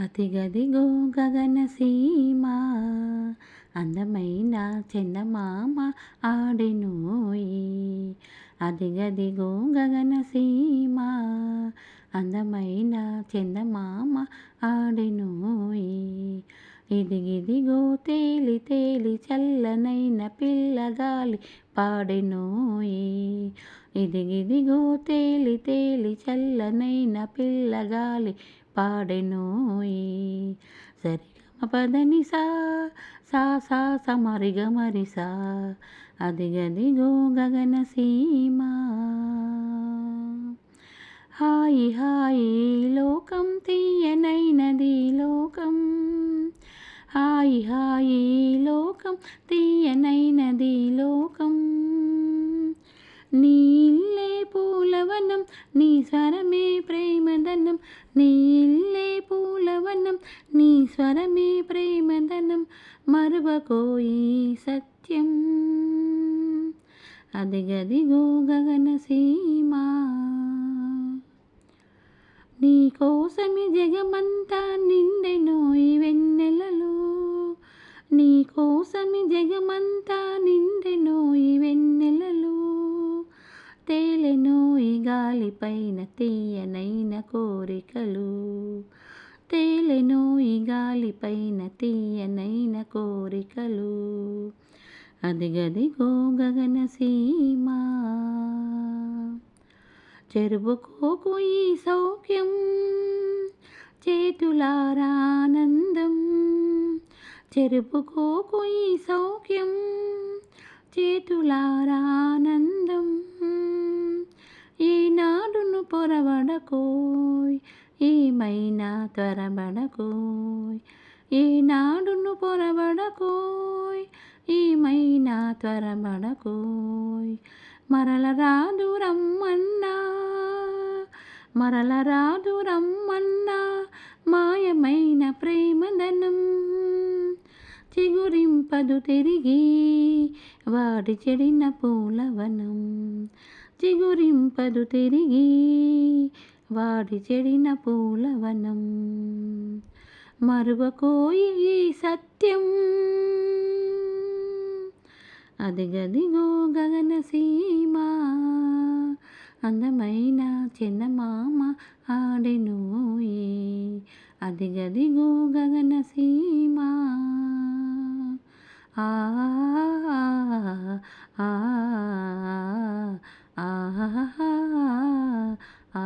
అదిగదిగో గగనసీమ అందమైన చందమామ ఆడెనోయి. అదిగదిగో గగనసీమ అందమైన చందమామ ఆడెనోయి. ఇదిగిదిగో తేలి తేలి చల్లనైన పిల్లగాలి పాడెనోయి. ఇదిగిదిగో తేలి తేలి చల్లనైన పిల్లగాలి పాడెనోయి. సరిగమ పదని సా సా సా సమరిగ మరి సా అదిగదిగో గగనసీమ. హాయి హాయి లోకం తీయనైనది లోకం. హాయి హాయి లోకం తీయనైనది లోకం. నీ ఇల్లే పూలవనం నీ స్వరమే ప్రేమదనం. నీ ఇల్లే పూలవనం నీ స్వరమే ప్రేమదనం. మరువకోయి సత్యం అదిగదిగో గగనసీమ. నీ కోసమి జగమంతా నిండెనోయి వెన్నెలలో. నీ కోసమి జగమంతా నిండెనోయి వెన్నెలలో. తేలెనోయి గాలిపైన తీయనైన కోరికలు. తేలెనోయి గాలిపైన తీయనైన కోరికలు. అదిగదిగో గగనసీమ. చెరుపుకోకు ఈ సౌఖ్యం చేతులారానందం. చెరుపుకోకు ఈ సౌఖ్యం చేతులారానందం. ఈనాడును పొరబడకోయ్ ఏమైనా త్వరబడకోయ్. ఈనాడును పొరబడకోయ్ ఏమైనా త్వరబడకోయ్. మరల రాదు రమ్మన్నా మరల రాదు రమ్మన్నా మాయమైన ప్రేమదనం. చిగురింపదు తిరిగి వాడి చెడిన పూలవనం. చిగురింపదు తిరిగి వాడి చెడిన పూలవనం. మరువకోయి ఈ సత్యం అదిగదిగో గగనసీమ. అందమైన చందమామ ఆడెనోయి. అదిగదిగో గగనసీమ. ఆ ఆ ఆ ఆ